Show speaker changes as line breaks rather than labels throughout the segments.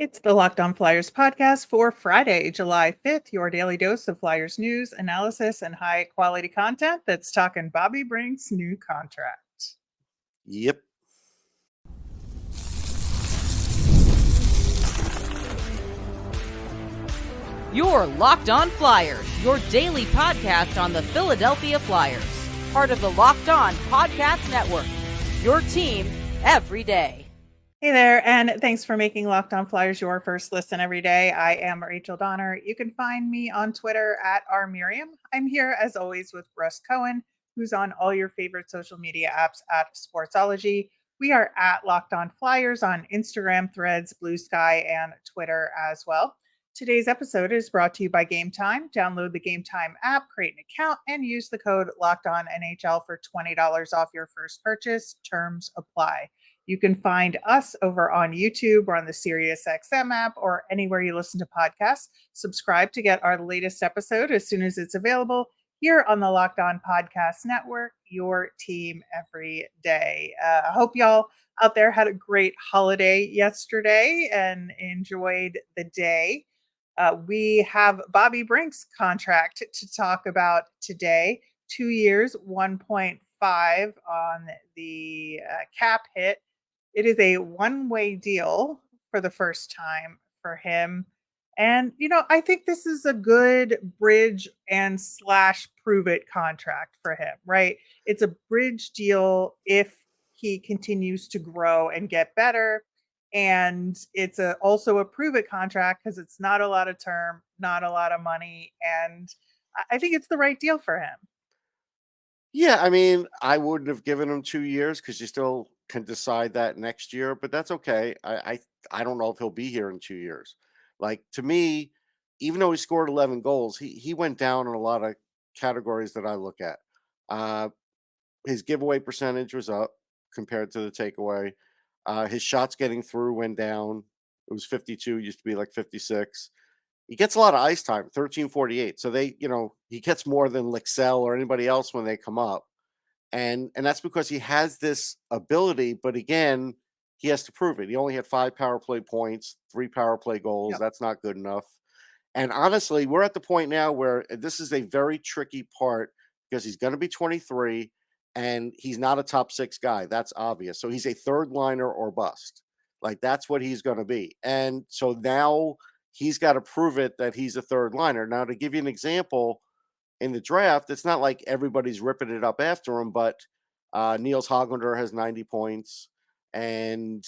It's the Locked On Flyers podcast for Friday, July 5th, your daily dose of Flyers news, analysis, and high quality content that's talking Bobby Brink's new contract.
Yep.
You're Locked On Flyers, your daily podcast on the Philadelphia Flyers. Part of the Locked On Podcast Network. Your team every day.
Hey there, and thanks for making Locked On Flyers your first listen every day. I am Rachel Donner. You can find me on Twitter at rmiriam. I'm here as always with Russ Cohen, who's on all your favorite social media apps at Sportsology. We are at Locked On Flyers on Instagram, Threads, Blue Sky, and Twitter as well. Today's episode is brought to you by Game Time. Download the Game Time app, create an account, and use the code LOCKEDONNHL for $20 off your first purchase. Terms apply. You can find us over on YouTube or on the SiriusXM app or anywhere you listen to podcasts. Subscribe to get our latest episode as soon as it's available here on the Locked On Podcast Network, your team every day. I hope y'all out there had a great holiday yesterday and enjoyed the day. We have Bobby Brink's contract to talk about today. 2 years, 1.5 on the cap hit. It is a one-way deal for the first time for him. And, I think this is a good bridge and / prove it contract for him, right? It's a bridge deal if he continues to grow and get better. And it's also a prove it contract because it's not a lot of term, not a lot of money. And I think it's the right deal for him.
Yeah, I mean, I wouldn't have given him 2 years because you still can decide that next year, but that's okay. I don't know if he'll be here in 2 years. Like, to me, even though he scored 11 goals, he went down in a lot of categories that I look at. His giveaway percentage was up compared to the takeaway. His shots getting through went down. It was 52, used to be like 56. He gets a lot of ice time, 1348. So he gets more than Lixell or anybody else when they come up. And that's because he has this ability, but again, he has to prove it. He only had 5 power play points, 3 power play goals.
Yep.
That's not good enough. And honestly, we're at the point now where this is a very tricky part because he's going to be 23 and he's not a top 6 guy. That's obvious. So he's a third liner or bust. Like, that's what he's going to be. And so now he's got to prove it that he's a third liner. Now, to give you an example, in the draft, it's not like everybody's ripping it up after him, but Niels Hoglander has 90 points, and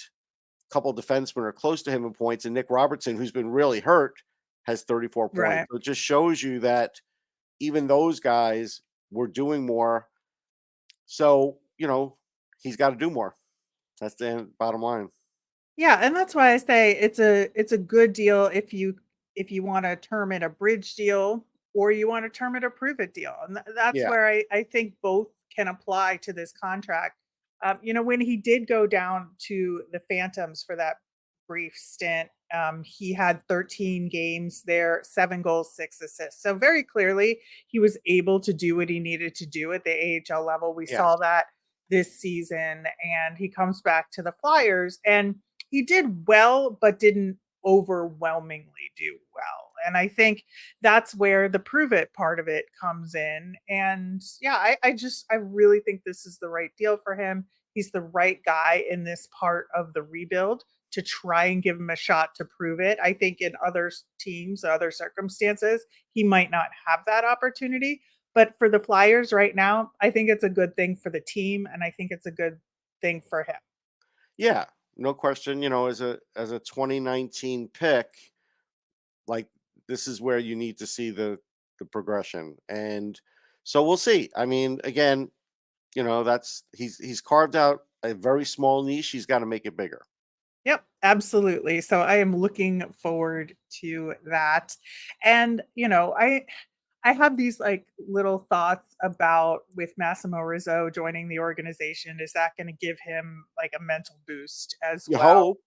a couple of defensemen are close to him in points, and Nick Robertson, who's been really hurt, has 34 points.
Right.
So it just shows you that even those guys were doing more. So, he's got to do more. That's the bottom line.
Yeah, and that's why I say it's a good deal if you want to term it a bridge deal or you want to term it a prove it deal. And that's
Yeah.
where I think both can apply to this contract. When he did go down to the Phantoms for that brief stint, he had 13 games there, 7 goals, 6 assists. So very clearly he was able to do what he needed to do at the AHL level. We
Yes.
saw that this season, and he comes back to the Flyers and he did well, but didn't overwhelmingly do well. And I think that's where the prove it part of it comes in. And yeah, I really think this is the right deal for him. He's the right guy in this part of the rebuild to try and give him a shot to prove it. I think in other teams, other circumstances, he might not have that opportunity. But for the Flyers right now, I think it's a good thing for the team, and I think it's a good thing for him.
Yeah, no question. As a 2019 pick, like, this is where you need to see the progression. And so we'll see. I mean, again, that's he's carved out a very small niche. He's got to make it bigger.
Yep, absolutely. So I am looking forward to that. And, I have these like little thoughts about with Massimo Rizzo joining the organization. Is that going to give him like a mental boost as
You
well?
hope.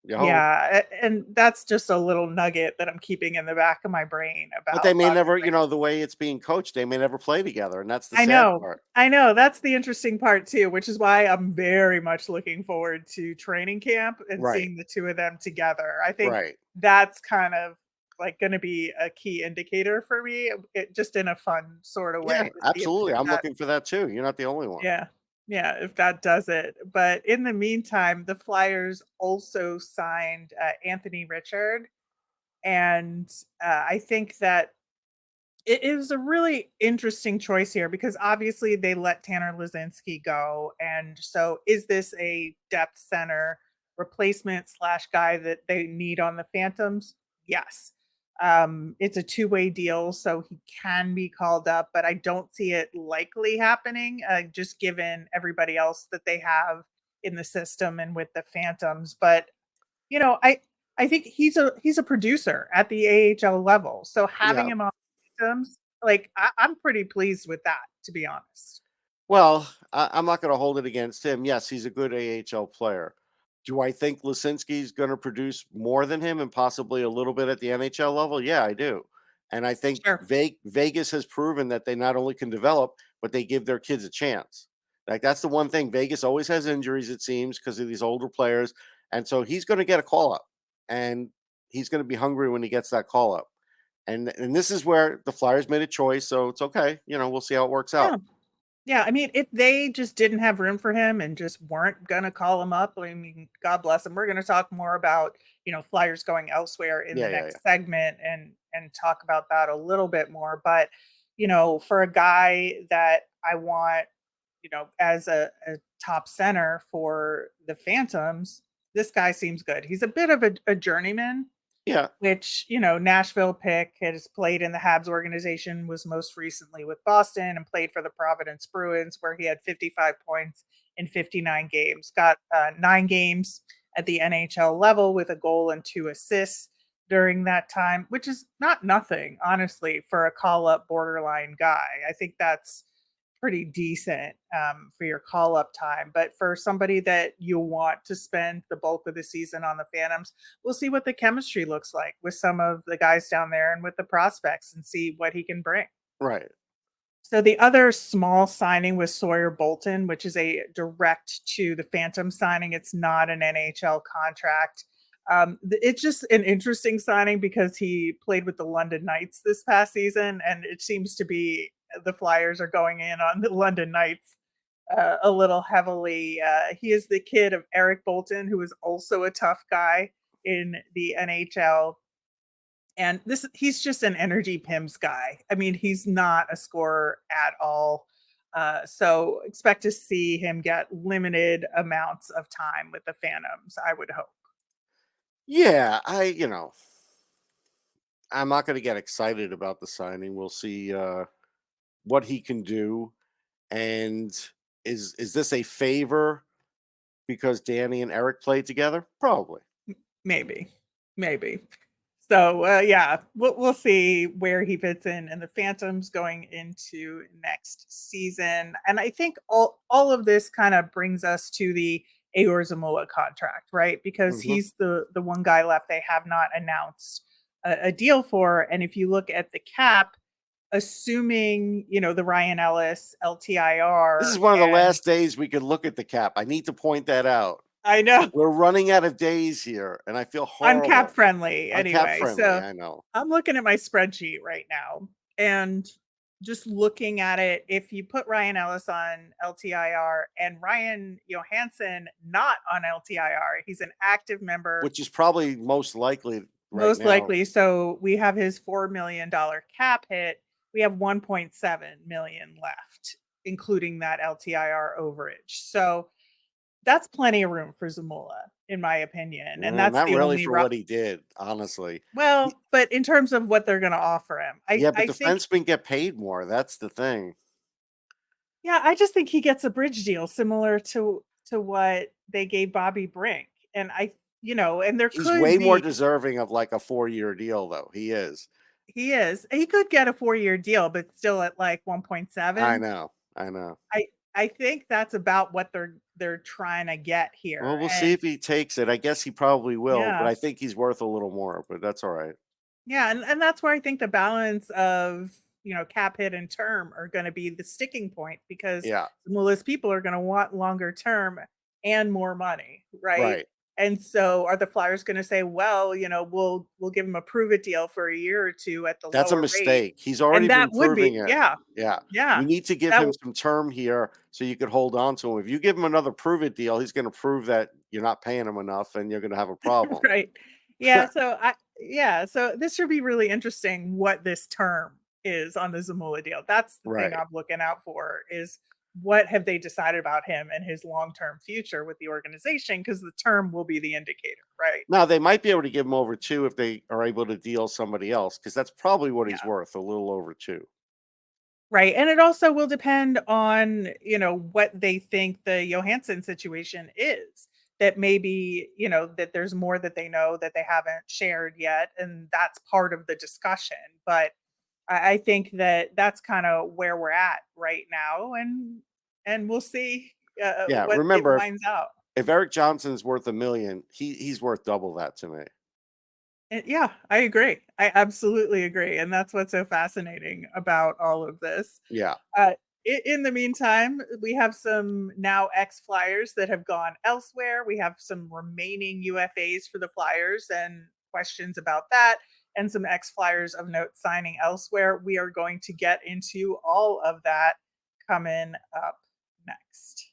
You hope.
Yeah, and that's just a little nugget that I'm keeping in the back of my brain
But they
about
may
Bobby
never,
Brink.
the way it's being coached, they may never play together, and that's the
I
sad
know.
part.
I know. That's the interesting part too, which is why I'm very much looking forward to training camp and
Right.
seeing the two of them together. I think
Right.
that's kind of like going to be a key indicator for me, just in a fun sort of
Yeah,
way to see
absolutely.
if
I'm
that,
looking for that too. You're not the only one.
yeah, yeah, if that does it. But in the meantime, the Flyers also signed Anthony Richard, and I think that it is a really interesting choice here because obviously they let Tanner Lazinski go. And so is this a depth center replacement slash guy that they need on the Phantoms? Yes. It's a two-way deal, so he can be called up, but I don't see it likely happening, just given everybody else that they have in the system and with the Phantoms. But you know, I think he's a producer at the AHL level, so having
Yeah.
him on systems, like, I'm pretty pleased with that, to be honest.
Well, I'm not going to hold it against him. Yes, he's a good AHL player. Do I think Lisinski's going to produce more than him and possibly a little bit at the NHL level? Yeah, I do. And I think
Sure.
Vegas has proven that they not only can develop, but they give their kids a chance. Like that's the one thing. Vegas always has injuries, it seems, because of these older players. And so he's going to get a call up and he's going to be hungry when he gets that call up. And this is where the Flyers made a choice. So it's okay. We'll see how it works
Yeah.
out.
Yeah, I mean, if they just didn't have room for him and just weren't gonna call him up, I mean, God bless him. We're gonna talk more about, Flyers going elsewhere in the
Yeah, yeah, yeah.
next segment and talk about that a little bit more. But, for a guy that I want, as a top center for the Phantoms, this guy seems good. He's a bit of a journeyman,
Yeah.
which, Nashville pick, has played in the Habs organization, was most recently with Boston and played for the Providence Bruins, where he had 55 points in 59 games. Got 9 games at the NHL level with a goal and 2 assists during that time, which is not nothing, honestly, for a call up borderline guy. I think that's pretty decent for your call up time. But for somebody that you want to spend the bulk of the season on the Phantoms, we'll see what the chemistry looks like with some of the guys down there and with the prospects and see what he can bring.
Right.
So the other small signing was Sawyer Boulton, which is a direct to the Phantom signing. It's not an NHL contract. It's just an interesting signing because he played with the London Knights this past season, and it seems to be the Flyers are going in on the London Knights a little heavily. He is the kid of Eric Boulton, who is also a tough guy in the NHL. And he's just an energy Pims guy. I mean, he's not a scorer at all. So expect to see him get limited amounts of time with the Phantoms, I would hope.
Yeah, I'm not going to get excited about the signing. We'll see what he can do. And is this a favor because Danny and Eric played together? Probably.
Maybe. Maybe. So yeah, we'll see where he fits in the Phantoms going into next season. And I think all of this kind of brings us to the Egor Zamula contract, right? Because
Hmm.
he's the one guy left they have not announced a deal for. And if you look at the cap, assuming the Ryan Ellis
This is
LTIR,
one of the
and
last days we could look at the cap. I need to point that out.
I know
We're running out of days here, and I feel
uncap
horrible.
friendly
On cap
anyway.
friendly,
So
I know.
I'm looking at my spreadsheet right now and just looking at it. If you put Ryan Ellis on LTIR and Ryan Johansson not on LTIR, he's an active member,
Which is probably most likely right
most
now.
likely. So we have his $4 million cap hit. We have 1.7 million left, including that LTIR overage. So that's plenty of room for Zamula, in my opinion. And that's
Not
the
really
only
for what he did, honestly. He-
well, but in terms of what they're gonna offer him, I
yeah, but
I think
defensemen get paid more. That's the thing.
yeah, I just think he gets a bridge deal similar to what they gave Bobby Brink. And and there
He's
could
way more
be
deserving of like a 4-year deal, though. He is.
he could get a 4-year deal, but still at like
I
1.7.
know. I know.
I I think that's about what they're trying to get
Well,
here.
we'll see
And
if he takes it. I guess he probably will, but
yeah,
I think he's worth a little more, but that's all right.
yeah, and that's where I think the balance of, cap hit and term are gonna be the sticking point because
Yeah,
Zamula's people are gonna want longer term and more money, right?
right.
And so are the Flyers gonna say, "Well, we'll give him a prove it deal for a year or 2 at the
That's a
lower rate."
mistake. He's
And
already
that
been
would
proving
be
it.
yeah,
Yeah.
yeah.
You need to give
That
him some term here so you could hold on to him. If you give him another prove it deal, he's gonna prove that you're not paying him enough and you're gonna have a problem.
right. Yeah, so this should be really interesting what this term is on the Zamula deal. That's the thing
Right.
I'm looking out for is what have they decided about him and his long-term future with the organization because the term will be the indicator, right?
Now they might be able to give him over 2 if they are able to deal somebody else, because that's probably what he's
Yeah.
worth, a little over 2.
Right, and it also will depend on, what they think the Johansson situation is. That maybe, that there's more that they know that they haven't shared yet, and that's part of the discussion. But I think that that's kind of where we're at right now, and we'll see
Yeah,
what it
remember
winds out.
if Eric Johnson's worth 1,000,000, he's worth double that to me.
Yeah, I agree. I absolutely agree, and that's what's so fascinating about all of this.
Yeah.
Uh, in the meantime, we have some now ex Flyers that have gone elsewhere. We have some remaining UFAs for the Flyers and questions about that, and some ex Flyers of note signing elsewhere. We are going to get into all of that coming up next.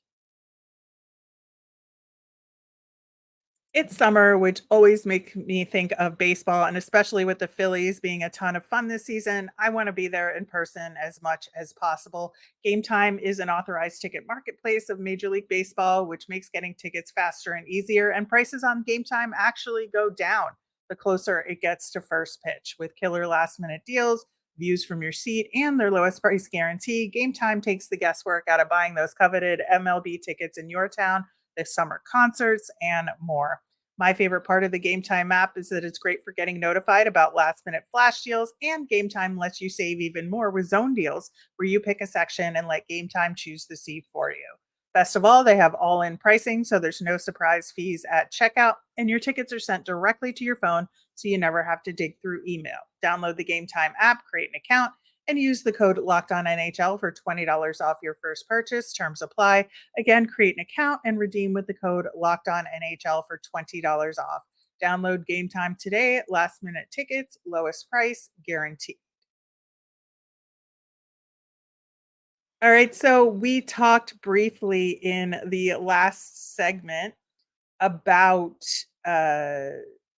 It's summer, which always makes me think of baseball, and especially with the Phillies being a ton of fun this season, I want to be there in person as much as possible. Game Time is an authorized ticket marketplace of Major League Baseball, which makes getting tickets faster and easier, and prices on Game Time actually go down the closer it gets to first pitch. With killer last minute deals, views from your seat, and their lowest price guarantee, Game Time takes the guesswork out of buying those coveted MLB tickets in your town, the summer concerts, and more. My favorite part of the Game Time app is that it's great for getting notified about last minute flash deals, and Game Time lets you save even more with zone deals, where you pick a section and let Game Time choose the seat for you. Best of all, they have all in pricing, so there's no surprise fees at checkout, and your tickets are sent directly to your phone, so you never have to dig through email. Download the Game Time app, create an account, and use the code LOCKEDONNHL for $20 off your first purchase. Terms apply. Again, create an account and redeem with the code Locked On NHL for $20 off. Download Game Time today. Last minute tickets, lowest price guaranteed. All right, so we talked briefly in the last segment about uh,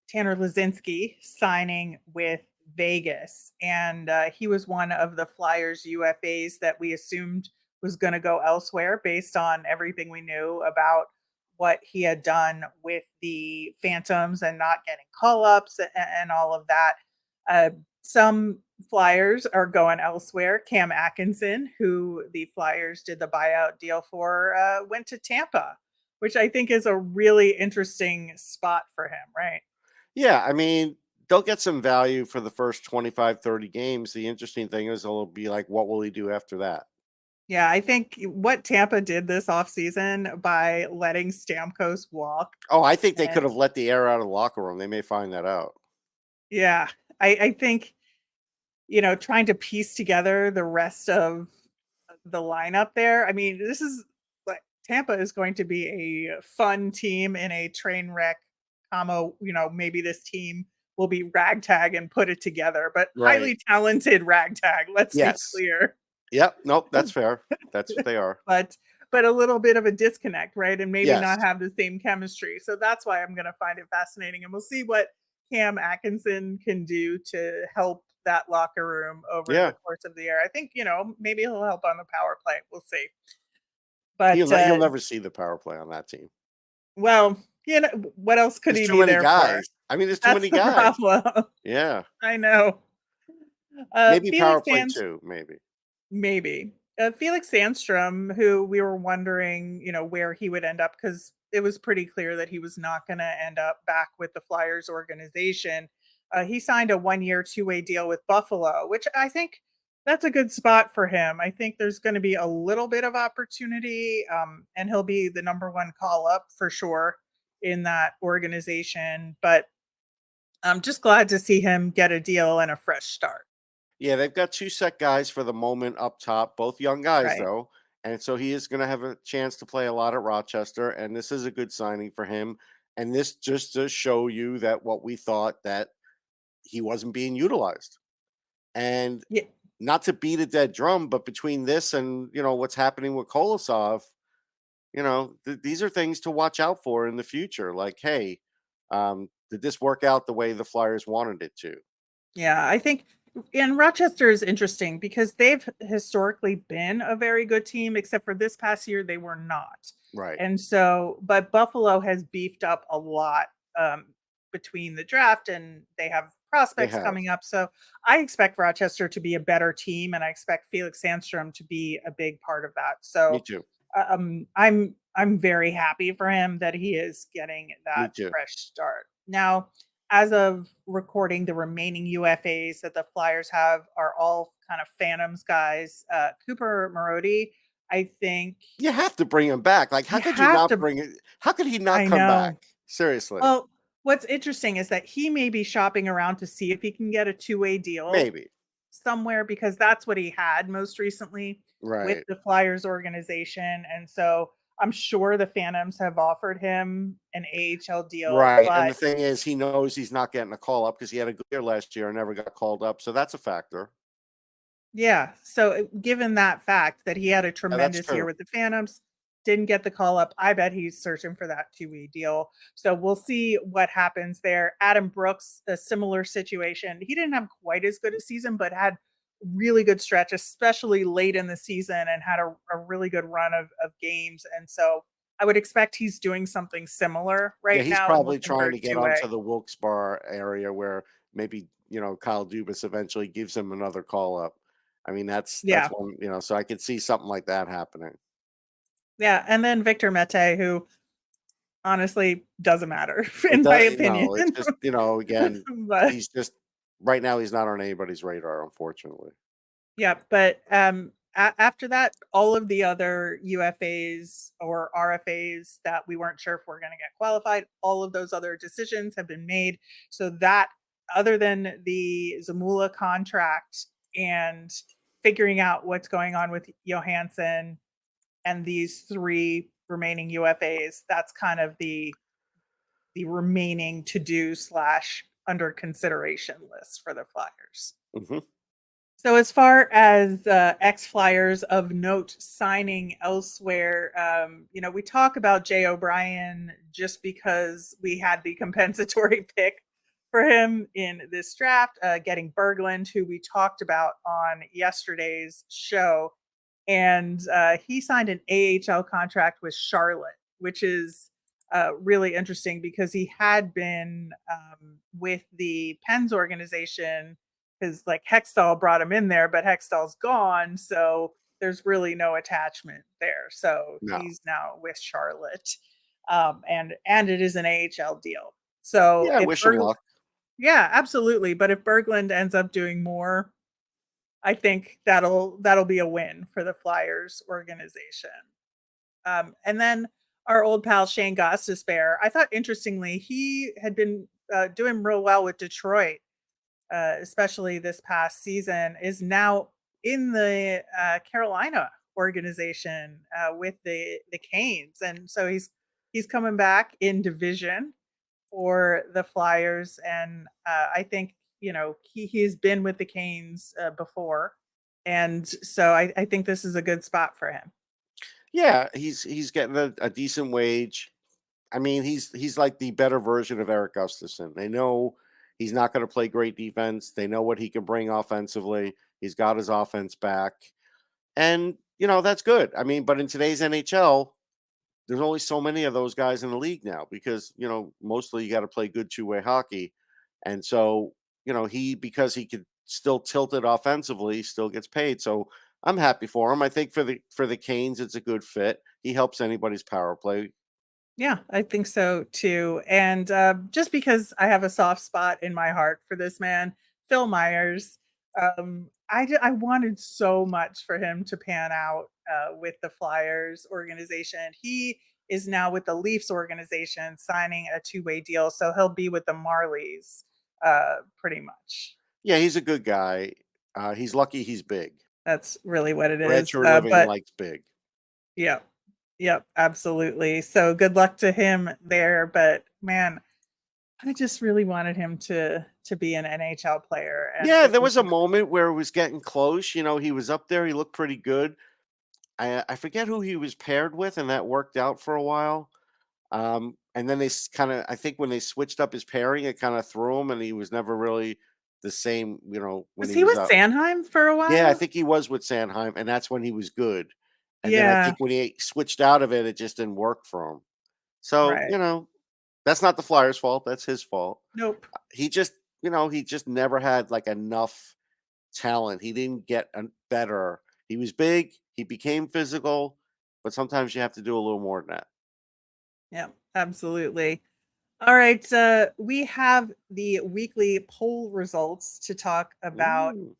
Tanner Lazinski signing with Vegas, and he was one of the Flyers UFAs that we assumed was going to go elsewhere based on everything we knew about what he had done with the Phantoms and not getting call ups and all of that. Uh, some Flyers are going elsewhere. Cam Atkinson, who the Flyers did the buyout deal for, went to Tampa, which I think is a really interesting spot for him, right?
Yeah, I mean, they'll get some value for the first 25, 30 games. The interesting thing is it'll be like, what will he do after that?
Yeah, I think what Tampa did this offseason by letting Stamkos walk
Oh, I think they could
and
have let the air out of the locker room. They may find that out.
yeah, I think, trying to piece together the rest of the lineup there. I mean, this is like Tampa is going to be a fun team in a train wreck comma, maybe this team will be ragtag and put it together, but
Right.
highly talented ragtag, let's be
Yes.
clear.
Yep. Nope. That's fair. That's what they are.
but but a little bit of a disconnect, right? And maybe
Yes.
not have the same chemistry. So that's why I'm gonna find it fascinating. And we'll see what Cam Atkinson can do to help that locker room over the
Yeah.
course of the year. I think, maybe he'll help on the power play. We'll see. But
He'll never see the power play on that team.
well, what else could
There's
he
too
be
many
there for?
guys. I mean, there's too
That's
many
the
guys.
problem.
Yeah.
I know.
Maybe power
Felix
play
Sands,
too. Maybe.
maybe. Felix Sandstrom, who we were wondering, where he would end up because it was pretty clear that he was not going to end up back with the Flyers organization. He signed a 1-year, 2-way deal with Buffalo, which I think That's a good spot for him. I think there's going to be a little bit of opportunity, and he'll be the number one call up for sure in that organization. But I'm just glad to see him get a deal and a fresh start.
Yeah, they've got 2 set guys for the moment up top, both young guys
Right.
though, and so he is gonna have a chance to play a lot at Rochester, and this is a good signing for him, and this just to show you that what we thought that he wasn't being utilized. And
Yeah.
not to beat a dead drum, but between this and, what's happening with Kolosov, these are things to watch out for in the future. Like, hey, did this work out the way the Flyers wanted it to?
Yeah, I think and Rochester is interesting because they've historically been a very good team, except for this past year, they were not.
Right.
And so, but Buffalo has beefed up a lot um, between the draft and they have
They
prospects
have.
coming up. So I expect Rochester to be a better team and I expect Felix Sandstrom to be a big part of that.
Me
So
too.
I'm very happy for him that he is getting
Me
that
too.
fresh start. Now, as of recording, the remaining UFAs that the Flyers have are all kind of phantoms guys. Cooper Marody, I think
You have to bring him back. Like, how
you
could you
have
not
to.
bring it? How could he not
I
come back?
know.
Seriously.
Well, what's interesting is that he may be shopping around to see if he can get a two-way deal
Maybe.
somewhere because that's what he had most recently with
Right.
the Flyers organization. And so I'm sure the Phantoms have offered him an AHL deal,
Right. And
but
the thing is, he knows he's not getting a call up because he had a good year last year and never got called up. So that's a factor.
yeah, so given that fact that he had a
Yeah, that's
tremendous year
true.
with the Phantoms, didn't get the call up, I bet he's searching for that two-way deal. So we'll see what happens there. Adam Brooks, a similar situation. He didn't have quite as good a season, but had really good stretch, especially late in the season, and had a really good run of games. And so I would expect he's doing something similar
Yeah,
right
he's
now and
probably
looking for
trying
a
to get
two-way.
onto the Wilkes-Barre area where maybe, Kyle Dubas eventually gives him another call up. I mean, that's
Yeah.
one, so I could see something like that happening.
Yeah. And then Victor Mete, who honestly doesn't matter
It
in my
does
opinion.
no, it's just, again,
But
he's just right now he's not on anybody's radar, unfortunately.
yeah, but after that, all of the other UFAs or RFAs that we weren't sure if we're going to get qualified, all of those other decisions have been made. So that, other than the Zamula contract and figuring out what's going on with Johansson and these three remaining UFAs, that's kind of the remaining to do slash under consideration list for the Flyers.
Mhm.
So as far as ex Flyers of note signing elsewhere, we talk about Jay O'Brien just because we had the compensatory pick for him in this draft, getting Berglund, who we talked about on yesterday's show, and he signed an AHL contract with Charlotte, which is really interesting because he had been with the Pens organization because like Hextall brought him in there, but Hextall's gone, so there's really no attachment there. So
No.
he's now with Charlotte, and it is an AHL deal. So
Yeah,
if
wish him luck.
yeah, absolutely. But if Berglund ends up doing more, I think that'll be a win for the Flyers organization. And then our old pal Shane Gostisbehere, I thought interestingly he had been doing real well with Detroit, especially this past season, is now in the Carolina organization with the Canes, and so he's coming back in division for the Flyers, and I think he's been with the Canes before, and so I think this is a good spot for him.
Yeah, he's getting a decent wage. I mean, he's like the better version of Eric Gustafson. They know he's not going to play great defense. They know what he can bring offensively. He's got his offense back. And, that's good. I mean, but in today's NHL, there's only so many of those guys in the league now because, mostly you got to play good two-way hockey. And so, because he could still tilt it offensively, still gets paid. So I'm happy for him. I think for the Canes, it's a good fit. He helps anybody's power play.
Yeah, I think so too. And just because I have a soft spot in my heart for this man, Phil Myers, I wanted so much for him to pan out with the Flyers organization. He is now with the Leafs organization signing a two-way deal, so he'll be with the Marlies pretty much.
Yeah, he's a good guy. He's lucky he's big.
That's really what it is.
Redshirted living
But
likes big.
yeah, yep, absolutely. So good luck to him there. But man, I just really wanted him to be an NHL player, and
Yeah,
this
there
is
was a moment where it was getting close. He was up there. He looked pretty good. I forget who he was paired with, and that worked out for a while. And then they kind of, I think when they switched up his pairing, it kind of threw him, and he was never really the same. When
was
he
he
was
with
up.
Sanheim for a
Yeah, I
while?
think he was with Sandheim, and that's when he was good. And then I
Yeah,
think when he switched out of it, it just didn't work for him. So,
right.
that's not the Flyers' fault. That's his fault.
Nope.
He just never had like enough talent. He didn't get better. He was big. He became physical, but sometimes you have to do a little more than that.
Yeah, absolutely. All right, we have the weekly poll results to talk about
Ooh.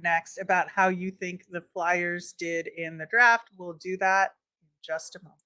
next about how you think the Flyers did in the draft. We'll do that in just a moment.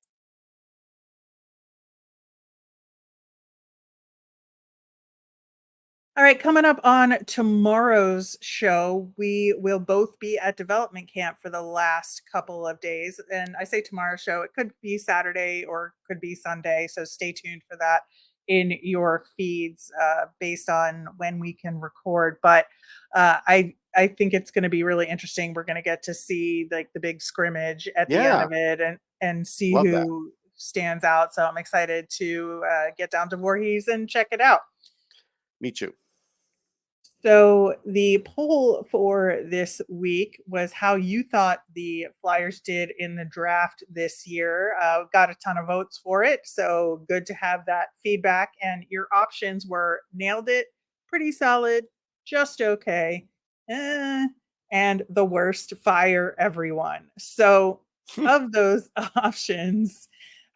All right, coming up on tomorrow's show, we will both be at development camp for the last couple of days. And I say tomorrow's show, it could be Saturday or could be Sunday. So stay tuned for that in your feeds based on when we can record. But I think it's going to be really interesting. We're going to get to see like the big scrimmage at the end
Yeah,
of it and see
love that.
who stands out. So I'm excited to get down to Voorhees and check it out.
Me too.
So the poll for this week was how you thought the Flyers did in the draft this year. Got a ton of votes for it, so good to have that feedback. And your options were nailed it, pretty solid, just okay, eh, and the worst, fire everyone. So of those options,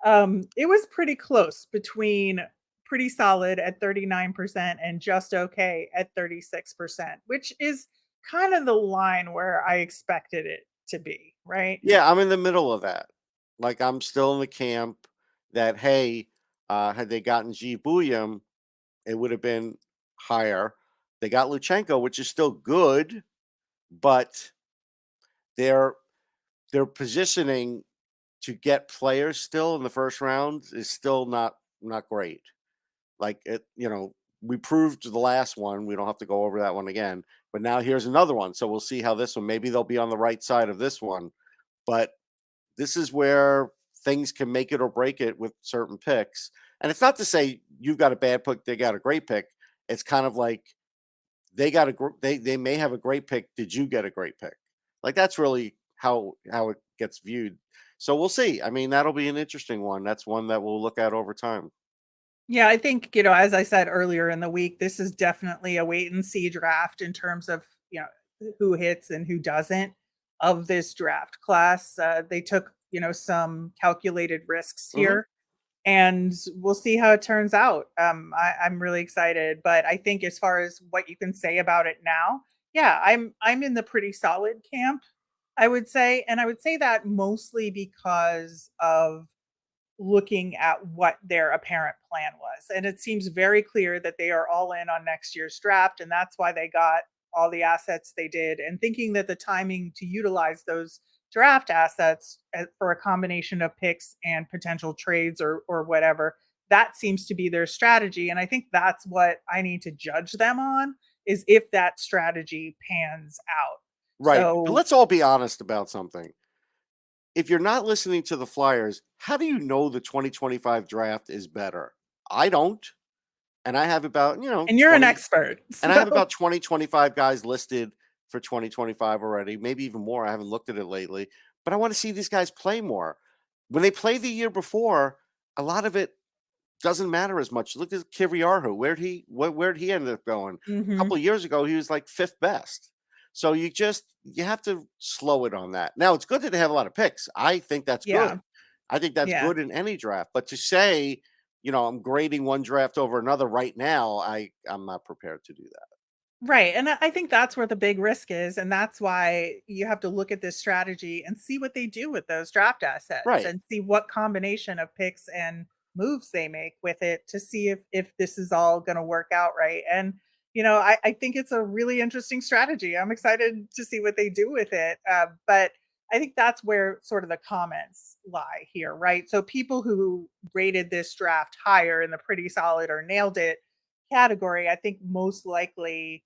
it was pretty close between pretty solid at 39% and just okay at 36%, which is kind of the line where I expected it to be, right?
Yeah, I'm in the middle of that. Like, I'm still in the camp that, hey, had they gotten G. William, it would have been higher. They got Luchenko, which is still good, but their their positioning to get players still in the first round is still not great. Like we proved the last one. We don't have to go over that one again. But now here's another one. So we'll see how this one. Maybe they'll be on the right side of this one. But this is where things can make it or break it with certain picks. And it's not to say you've got a bad pick, they got a great pick. It's kind of like they may have a great pick. Did you get a great pick? Like that's really how it gets viewed. So we'll see. I mean, that'll be an interesting one. That's one that we'll look at over time.
Yeah, I think, as I said earlier in the week, this is definitely a wait and see draft in terms of, who hits and who doesn't of this draft class. They took, some calculated risks
Hmm.
here and we'll see how it turns out. I'm really excited, but I think as far as what you can say about it now, yeah, I'm in the pretty solid camp, I would say, and I would say that mostly because of looking at what their apparent plan was. And it seems very clear that they are all in on next year's draft. And that's why they got all the assets they did. And thinking that the timing to utilize those draft assets for a combination of picks and potential trades or whatever, that seems to be their strategy. And I think that's what I need to judge them on is if that strategy pans out.
Right. But
So
let's all be honest about something. If you're not listening to the Flyers, how do you know the 2025 draft is better? I don't. And I have about,
and you're an
20
expert.
and I have
So
about 25 guys listed for 2025 already, maybe even more. I haven't looked at it lately, but I want to see these guys play more. When they play the year before, a lot of it doesn't matter as much. Look at Kiriarhu. Where'd he end up going? A couple
mhm.
of years ago, he was like fifth best. So you have to slow it on that. Now it's good that they have a lot of picks. I think that's
Yeah.
good. I think that's
Yeah.
good in any draft. But to say, I'm grading one draft over another right now, I'm not prepared to do that.
Right. And I think that's where the big risk is. And that's why you have to look at this strategy and see what they do with those draft assets
Right.
and see what combination of picks and moves they make with it to see if this is all going to work out right. And I think it's a really interesting strategy. I'm excited to see what they do with it. But I think that's where sort of the comments lie here, right? So people who rated this draft higher in the pretty solid or nailed it category, I think most likely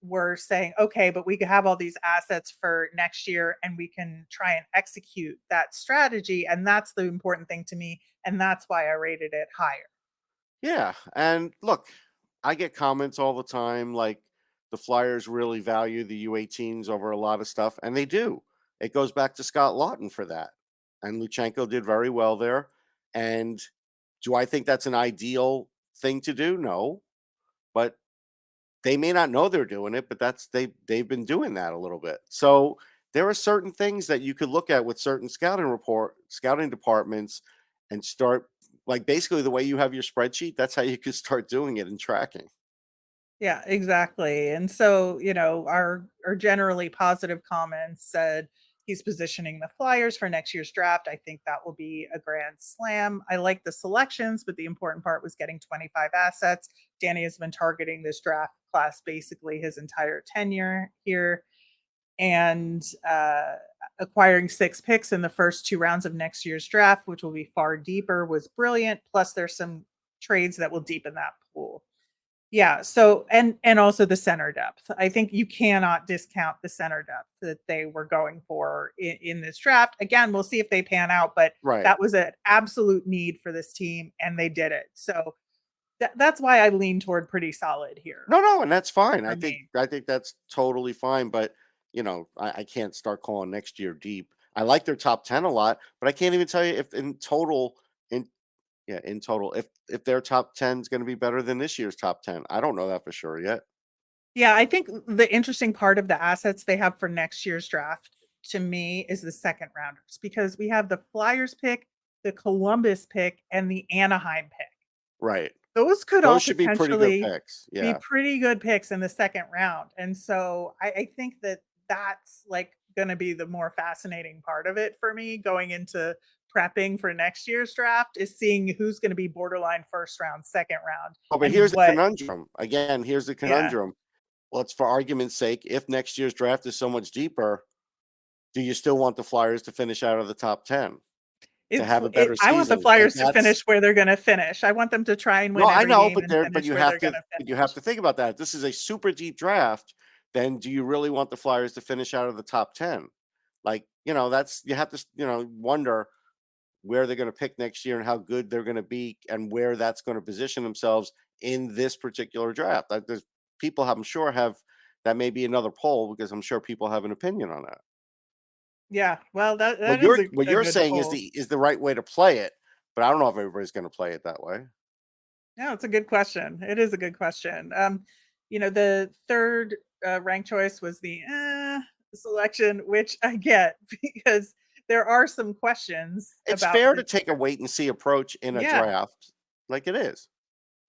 were saying, okay, but we could have all these assets for next year and we can try and execute that strategy. And that's the important thing to me. And that's why I rated it higher.
Yeah. And look, I get comments all the time like the Flyers really value the U18s over a lot of stuff, and they do. It goes back to Scott Lawton for that. And Luchenko did very well there. And do I think that's an ideal thing to do? No. But they may not know they're doing it, but they've been doing that a little bit. So there are certain things that you could look at with certain scouting departments and start like basically the way you have your spreadsheet, that's how you could start doing it and tracking.
Yeah, exactly. And so, our generally positive comments said he's positioning the Flyers for next year's draft. I think that will be a grand slam. I like the selections, but the important part was getting 25 assets. Danny has been targeting this draft class basically his entire tenure here. And acquiring 6 picks in the first 2 rounds of next year's draft, which will be far deeper, was brilliant. Plus, there's some trades that will deepen that pool. Yeah, so and also the center depth. I think you cannot discount the center depth that they were going for in this draft. Again, we'll see if they pan out, but
Right.
that was an absolute need for this team, and they did it. So that's why I lean toward pretty solid here
No, and that's fine.
for
I think
me.
I think that's totally fine. But I can't start calling next year deep. I like their top 10 a lot, but I can't even tell you if in total in yeah, in total, if their top 10 is going to be better than this year's top 10. I don't know that for sure yet.
Yeah, I think the interesting part of the assets they have for next year's draft to me is the second rounders because we have the Flyers pick, the Columbus pick, and the Anaheim pick.
Right.
Those could all
Those should be pretty good
potentially
picks.
be
Yeah.
pretty good picks in the second round. And so I think that that's like going to be the more fascinating part of it for me going into prepping for next year's draft is seeing who's going to be borderline first round, second round,
Oh, but
and
here's the
what.
conundrum. Again, here's the
Yeah.
conundrum. Let's, for argument's sake, if next year's draft is so much deeper, do you still want the Flyers to finish out of the top 10 to have a better
I want the
season? Like
Flyers to
that's
finish where they're going to finish. I want them to try and
no,
win
I
every
know,
game
but
and
there,
finish where they're going to
but you have
finish.
to think about that. If this is a super deep draft, then do you really want the Flyers to finish out of the top 10? Like, that's you have to, wonder where they're going to pick next year and how good they're going to be and where that's going to position themselves in this particular draft. Like there's people I'm sure have that may be another poll because I'm sure people have an opinion on that.
Yeah, well,
What
that is
you're what
a
you're
good
saying
pull.
is the right way to play it, but I don't know if everybody's going to play it that way.
Yeah, it's a good question. It is a good question. The third ranked choice was the selection, which I get because there are some questions
It's
about
fair to
the.
take a wait and see approach in a
Yeah,
draft like it is.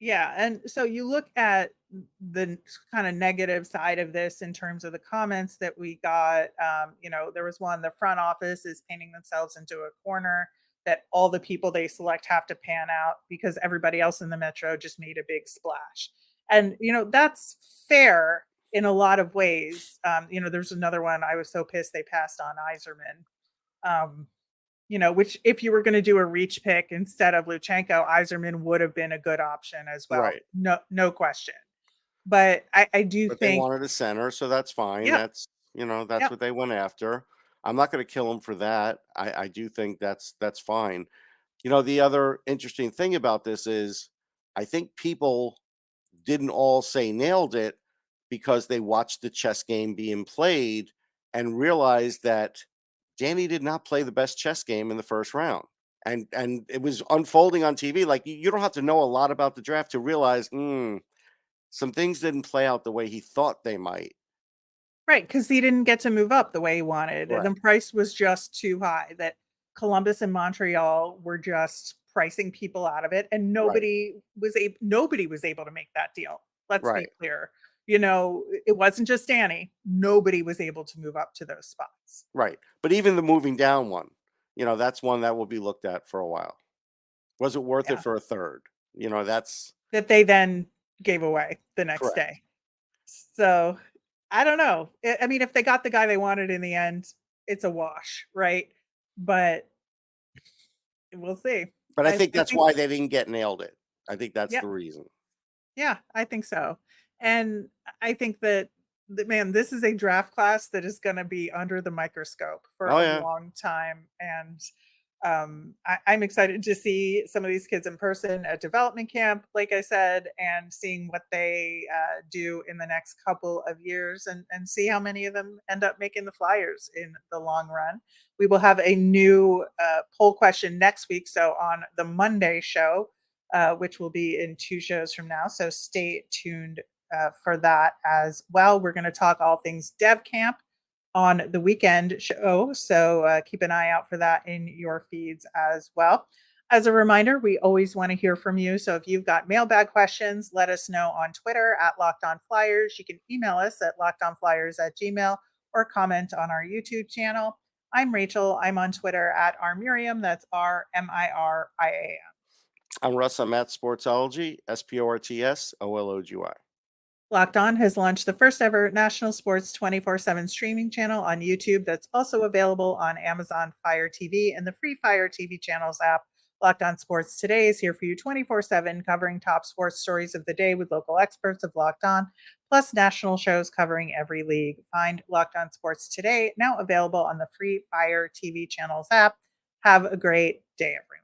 yeah, and so you look at the kind of negative side of this in terms of the comments that we got. There was one: the front office is painting themselves into a corner that all the people they select have to pan out because everybody else in the metro just made a big splash. And that's fair in a lot of ways. There's another one. I was so pissed they passed on Iserman. Um, which if you were going to do a reach pick instead of Luchenko, Iserman would have been a good option as well.
Right.
No question. But I do
But they
think,
wanted a center, so that's fine.
yep,
That's
yep.
what they went after. I'm not going to kill them for that. I do think that's fine. The other interesting thing about this is I think people didn't all say nailed it because they watched the chess game being played and realized that Danny did not play the best chess game in the first round. And it was unfolding on TV. Like you don't have to know a lot about the draft to realize some things didn't play out the way he thought they might.
Right, because he didn't get to move up the way he wanted.
Right.
The price was just too high. That Columbus and Montreal were just pricing people out of it, and
Right.
nobody was able to make that deal. Let's be
Right.
clear. it wasn't just Danny. Nobody was able to move up to those spots.
Right. But even the moving down one, that's one that will be looked at for a while. Was it worth
Yeah.
it for a third? That's
That they then gave away the next
correct.
day. So I don't know. I mean, if they got the guy they wanted in the end, it's a wash, right? But we'll see.
But I think
I
that's
think,
why they didn't get nailed it. I think that's
yeah,
the reason.
yeah, I think so. And I think that man, this is a draft class that is going to be under the microscope for
Oh
a
yeah.
long time. And I'm excited to see some of these kids in person at development camp, like I said, and seeing what they do in the next couple of years, and see how many of them end up making the Flyers in the long run. We will have a new poll question next week, so on the Monday show, which will be in 2 shows from now. So stay tuned for that as well. We're going to talk all things dev camp on the weekend show. So keep an eye out for that in your feeds as well. As a reminder, we always want to hear from you. So if you've got mailbag questions, let us know on Twitter at Locked On Flyers. You can email us at lockedonflyers@gmail.com or comment on our YouTube channel. I'm Rachel. I'm on Twitter at rmiriam. That's RMIRIAM.
I'm Russ. I'm at Sportsology, SPORTSOLOGY.
Locked On has launched the first ever national sports 24/7 streaming channel on YouTube that's also available on Amazon Fire TV and the free Fire TV channels app. Locked On Sports Today is here for you 24/7, covering top sports stories of the day with local experts of Locked On, plus national shows covering every league. Find Locked On Sports Today, now available on the free Fire TV channels app. Have a great day, everyone.